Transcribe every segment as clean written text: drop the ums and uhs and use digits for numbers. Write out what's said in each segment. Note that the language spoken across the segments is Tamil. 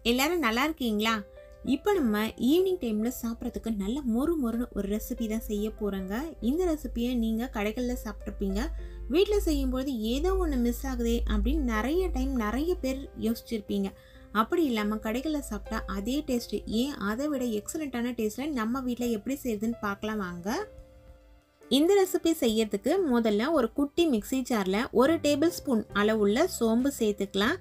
எல்லாரும் நல்லா இருக்கீங்களா? இப்போ நம்ம ஈவினிங் டைமில் சாப்பிட்றதுக்கு நல்ல மொறு மொறுன்னு ஒரு ரெசிபி தான் செய்ய போகிறேங்க. இந்த ரெசிபியை நீங்கள் கடைகளில் சாப்பிட்ருப்பீங்க. வீட்டில் செய்யும்போது ஏதோ ஒன்று மிஸ் ஆகுதே அப்படின்னு நிறைய டைம் நிறைய பேர் யோசிச்சிருப்பீங்க. அப்படி இல்லாமல் கடைகளில் சாப்பிட்டா அதே டேஸ்ட்டு, ஏன் அதை விட எக்ஸலண்ட்டான டேஸ்ட்டில் நம்ம வீட்டில் எப்படி செய்யுதுன்னு பார்க்கலாம் வாங்க. இந்த ரெசிபி செய்யறதுக்கு முதல்ல ஒரு குட்டி மிக்ஸி ஜாரில் 1 டேபிள் ஸ்பூன் அளவுள்ள சோம்பு சேர்த்துக்கலாம்.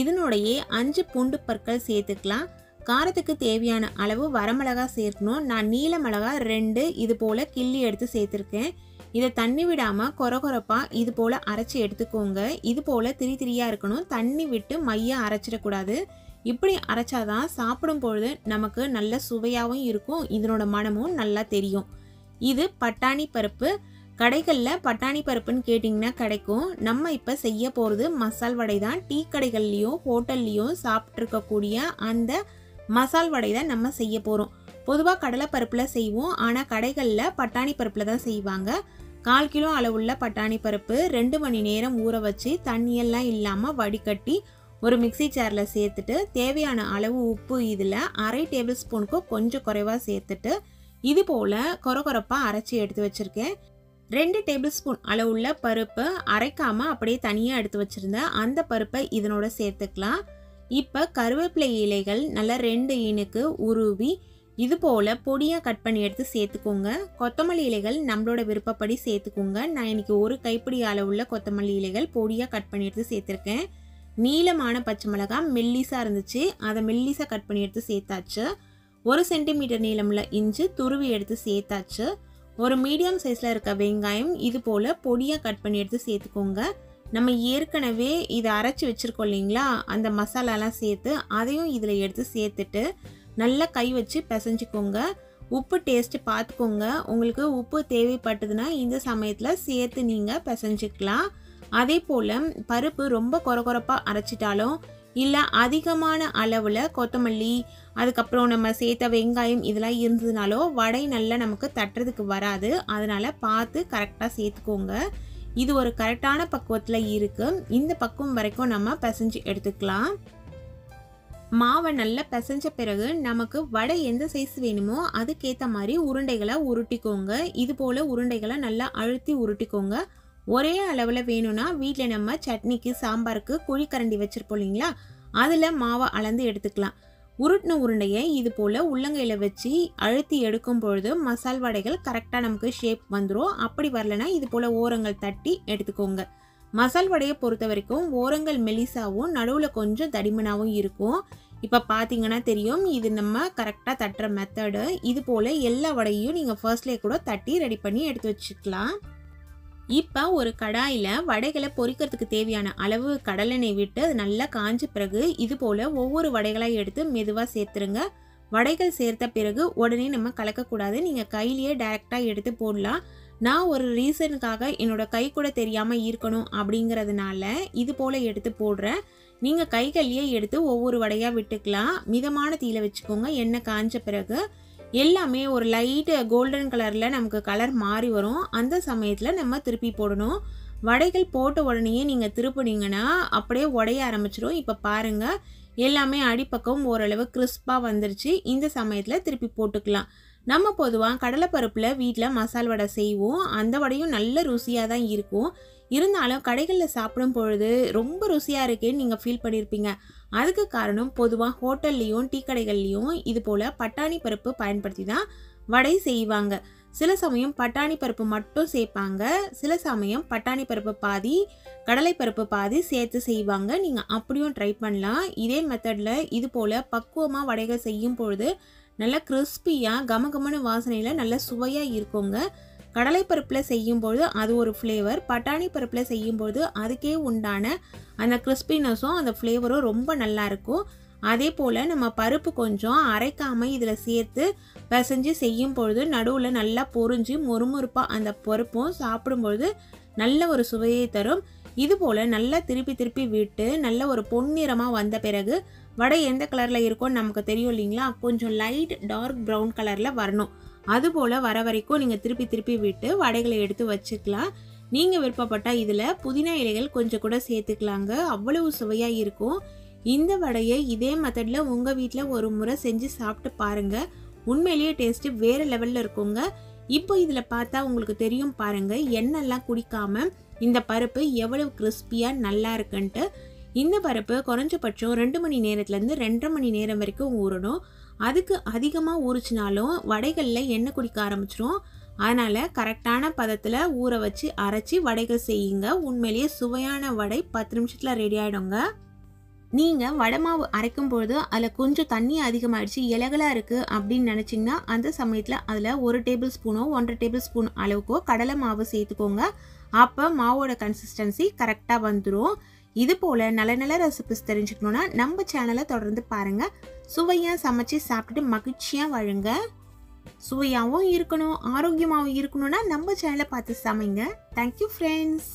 இதனுடைய 5 பூண்டு பற்கள் சேர்த்துக்கலாம். காரத்துக்கு தேவையான அளவு வரமிளகா சேர்க்கணும். நான் நீல மிளகா 2 இது போல் கிள்ளி எடுத்து சேர்த்துருக்கேன். இதை தண்ணி விடாமல் கொரகொரப்பாக இது போல் அரைச்சி எடுத்துக்கோங்க. இது போல் திரி திரியாக இருக்கணும். தண்ணி விட்டு மையாக அரைச்சிடக்கூடாது. இப்படி அரைச்சாதான் சாப்பிடும் பொழுது நமக்கு நல்ல சுவையாகவும் இருக்கும், இதனோட மனமும் நல்லா தெரியும். இது பட்டாணி பருப்பு. கடைகளில் பட்டாணி பருப்புன்னு கேட்டிங்கன்னா கிடைக்கும். நம்ம இப்போ செய்ய போகிறது மசால் வடை தான். டீ கடைகள்லேயும் ஹோட்டல்லையும் சாப்பிட்ருக்கக்கூடிய அந்த மசால் வடை தான் நம்ம செய்ய போகிறோம். பொதுவாக கடலைப்பருப்பில் செய்வோம், ஆனால் கடைகளில் பட்டாணி பருப்பில் தான் செய்வாங்க. 1/4 கிலோ அளவுள்ள பட்டாணி பருப்பு 2 மணி நேரம் ஊற வச்சு தண்ணியெல்லாம் இல்லாமல் வடிகட்டி ஒரு மிக்ஸி ஜாரில் சேர்த்துட்டு தேவையான அளவு உப்பு இதில் 1/2 டேபிள் ஸ்பூனுக்கு கொஞ்சம் குறைவாக சேர்த்துட்டு இது போல் கொரகொரப்பாக அரைச்சி எடுத்து வச்சுருக்கேன். 2 டேபிள் ஸ்பூன் அளவுள்ள பருப்பு அரைக்காமல் அப்படியே தனியாக எடுத்து வச்சுருந்தேன். அந்த பருப்பை இதனோட சேர்த்துக்கலாம். இப்போ கருவேப்பிலை இலைகள் நல்லா 2 இனுக்கு உருவி இது போல் பொடியாக கட் பண்ணி எடுத்து சேர்த்துக்கோங்க. கொத்தமல்லி இலைகள் நம்மளோட விருப்பப்படி சேர்த்துக்கோங்க. நான் இன்றைக்கி 1 கைப்பிடி அளவுள்ள கொத்தமல்லி இலைகள் பொடியாக கட் பண்ணி எடுத்து சேர்த்துருக்கேன். நீளமான பச்சை மிளகாய் மெல்லிஸாக இருந்துச்சு, அதை மெல்லிஸாக கட் பண்ணி எடுத்து சேர்த்தாச்சு. 1 சென்டிமீட்டர் நீளமுள்ள இஞ்சி துருவி எடுத்து சேர்த்தாச்சு. ஒரு மீடியம் சைஸில் இருக்க வெங்காயம் இது போல் பொடியாக கட் பண்ணி எடுத்து சேர்த்துக்கோங்க. நம்ம ஏற்கனவே இதை அரைச்சி வச்சுருக்கோம் இல்லைங்களா, அந்த மசாலாலாம் சேர்த்து அதையும் இதில் எடுத்து சேர்த்துட்டு நல்லா கை வச்சு பிசைஞ்சிக்கோங்க. உப்பு டேஸ்ட்டு பார்த்துக்கோங்க. உங்களுக்கு உப்பு தேவைப்பட்டதுன்னா இந்த சமயத்தில் சேர்த்து நீங்கள் பிசைஞ்சிக்கலாம். அதே போல் பருப்பு ரொம்ப கொரகொரப்பாக அரைச்சிட்டாலும் இல்லை அதிகமான அளவில் கொத்தமல்லி அதுக்கப்புறம் நம்ம சேர்த்த வெங்காயம் இதெல்லாம் இருந்ததுனாலோ வடை நல்லா நமக்கு தட்டுறதுக்கு வராது. அதனால் பார்த்து கரெக்டாக சேர்த்துக்கோங்க. இது ஒரு கரெக்டான பக்குவத்தில் இருக்குது. இந்த பக்குவம் வரைக்கும் நம்ம பிசைஞ்சு எடுத்துக்கலாம். மாவை நல்லா பிசைஞ்ச பிறகு நமக்கு வடை எந்த சைஸ் வேணுமோ அதுக்கேற்ற மாதிரி உருண்டைகளை உருட்டிக்கோங்க. இது போல் உருண்டைகளை நல்லா அழுத்தி உருட்டிக்கோங்க. ஒரே அளவில் வேணும்னா வீட்டில் நம்ம சட்னிக்கு சாம்பாருக்கு குழிக்கரண்டி வச்சுருப்போம் இல்லைங்களா, அதில் மாவை அளந்து எடுத்துக்கலாம். உருட்டின உருண்டையை இது போல் உள்ளங்கையில் வச்சு அழுத்தி எடுக்கும் பொழுது மசால் வடைகள் கரெக்டாக நமக்கு ஷேப் வந்துடும். அப்படி வரலைன்னா இது போல் ஓரங்கள் தட்டி எடுத்துக்கோங்க. மசால் வடையை பொறுத்த வரைக்கும் ஓரங்கள் மெலிசாவும் நடுவில் கொஞ்சம் தடிமனாகவும் இருக்கும். இப்போ பார்த்தீங்கன்னா தெரியும், இது நம்ம கரெக்டாக தட்டுற மெத்தடு. இது போல் எல்லா வடையும் நீங்கள் ஃபர்ஸ்ட்லேயே கூட தட்டி ரெடி பண்ணி எடுத்து வச்சுக்கலாம். இப்போ ஒரு கடாயில் வடைகளை பொரிக்கிறதுக்கு தேவையான அளவு கடலெண்ணெய் விட்டு அது நல்லா காஞ்ச பிறகு இது போல் ஒவ்வொரு வடைகளாக எடுத்து மெதுவாக சேர்த்துருங்க. வடைகள் சேர்த்த பிறகு உடனே நம்ம கலக்கக்கூடாது. நீங்கள் கையிலேயே டைரெக்டாக எடுத்து போடலாம். நான் ஒரு ரீசனுக்காக என்னோட கை கூட தெரியாமல் இருக்கணும் அப்படிங்கிறதுனால இது போல் எடுத்து போடுறேன். நீங்கள் கைகள்லேயே எடுத்து ஒவ்வொரு வடையாக விட்டுக்கலாம். மிதமான தீயில வச்சுக்கோங்க. எண்ணெய் காஞ்ச பிறகு எல்லாமே ஒரு லைட் கோல்டன் கலரில் நமக்கு கலர் மாறி வரும். அந்த சமயத்தில் நம்ம திருப்பி போடணும். வடைகள் போட்ட உடனேயே நீங்கள் திருப்பினீங்கன்னா அப்படியே உடைய ஆரம்பிச்சிடும். இப்போ பாருங்கள், எல்லாமே அடிப்பக்கம் ஓரளவு கிறிஸ்பாக வந்துருச்சு. இந்த சமயத்தில் திருப்பி போட்டுக்கலாம். நம்ம பொதுவாக கடலைப்பருப்பில் வீட்டில் மசால் வடை செய்வோம். அந்த வடையும் நல்ல ருசியாக தான் இருக்கும். இருந்தாலும் கடைகளில் சாப்பிடும் பொழுது ரொம்ப ருசியாக இருக்கேன்னு நீங்கள் ஃபீல் பண்ணியிருப்பீங்க. அதுக்கு காரணம் பொதுவாக ஹோட்டல்லையும் டீ கடைகள்லையும் இது போல் பட்டாணி பருப்பு பயன்படுத்தி தான் வடை செய்வாங்க. சில சமயம் பட்டாணி பருப்பு மட்டும் சேர்ப்பாங்க, சில சமயம் பட்டாணி பருப்பு பாதி கடலை பருப்பு பாதி சேர்த்து செய்வாங்க. நீங்கள் அப்படியும் ட்ரை பண்ணலாம். இதே மெத்தடில் இது போல் பக்குவமாக வடைகள் செய்யும் பொழுது நல்லா கிறிஸ்பியாக கமகமன வாசனையில் நல்ல சுவையாக இருக்குங்க. கடலைப்பருப்பில் செய்யும்பொழுது அது ஒரு ஃப்ளேவர், பட்டாணி பருப்பில் செய்யும்பொழுது அதுக்கே உண்டான அந்த கிறிஸ்பினஸும் அந்த ஃப்ளேவரும் ரொம்ப நல்லாயிருக்கும். அதே போல் நம்ம பருப்பு கொஞ்சம் அரைக்காமல் இதில் சேர்த்து பிசைஞ்சு செய்யும் பொழுது நடுவில் நல்லா பொரிஞ்சு மொறுமொறுப்பாக அந்த பருப்பும் சாப்பிடும்பொழுது நல்ல ஒரு சுவையை தரும். இது போல் நல்லா திருப்பி திருப்பி விட்டு நல்ல ஒரு பொன்னிறமாக வந்த பிறகு வடை எந்த கலரில் இருக்கும்னு நமக்கு தெரியும் இல்லைங்களா, கொஞ்சம் லைட் டார்க் ப்ரௌன் கலரில் வரணும். அதுபோல் வர வரைக்கும் நீங்கள் திருப்பி திருப்பி விட்டு வடைகளை எடுத்து வச்சுக்கலாம். நீங்கள் விருப்பப்பட்டால் இதில் புதினா இலைகள் கொஞ்சம் கூட சேர்த்துக்கலாங்க, அவ்வளவு சுவையாக இருக்கும். இந்த வடையை இதே மெத்தடில் உங்கள் வீட்டில் ஒரு முறை செஞ்சு சாப்பிட்டு பாருங்கள். உண்மையிலேயே டேஸ்ட்டு வேறு லெவலில் இருக்குங்க. இப்போ இதில் பார்த்தா உங்களுக்கு தெரியும் பாருங்கள், எண்ணெய்லாம் குடிக்காம இந்த பருப்பு எவ்வளவு கிறிஸ்பியாக நல்லா இருக்குன்ட்டு. இந்த பருப்பு குறைஞ்சபட்சம் 2 மணி நேரத்துலேருந்து 2.5 மணி நேரம் வரைக்கும் ஊறணும். அதுக்கு அதிகமாக ஊறிச்சினாலும் வடைகளில் எண்ணெய் குடிக்க ஆரம்பிச்சிரும். அதனால் கரெக்டான பதத்தில் ஊற வச்சு அரைச்சி வடைகள் செய்யுங்க. உண்மையிலேயே சுவையான வடை 10 நிமிஷத்தில் ரெடி ஆகிடுங்க. நீங்கள் வடை மாவு அரைக்கும் பொழுது அதில் கொஞ்சம் தண்ணி அதிகமாகிடுச்சு, இலகலாக இருக்குது அப்படின்னு நினச்சிங்கன்னா அந்த சமயத்தில் அதில் 1 டேபிள் ஸ்பூனோ 1.5 டேபிள் ஸ்பூன் அளவுக்கோ கடலை மாவு சேர்த்துக்கோங்க. அப்போ மாவோட கன்சிஸ்டன்சி கரெக்டாக வந்துடும். இது போல் நல்ல நல்ல ரெசிபிஸ் தெரிஞ்சுக்கணுன்னா நம்ம சேனலை தொடர்ந்து பாருங்கள். சுவையாக சமைச்சு சாப்பிட்டுட்டு மகிழ்ச்சியாக வாழுங்க. சுவையாகவும் இருக்கணும், ஆரோக்கியமாகவும் இருக்கணும்னா நம்ம சேனலை பார்த்து சமைங்க. Thank you friends.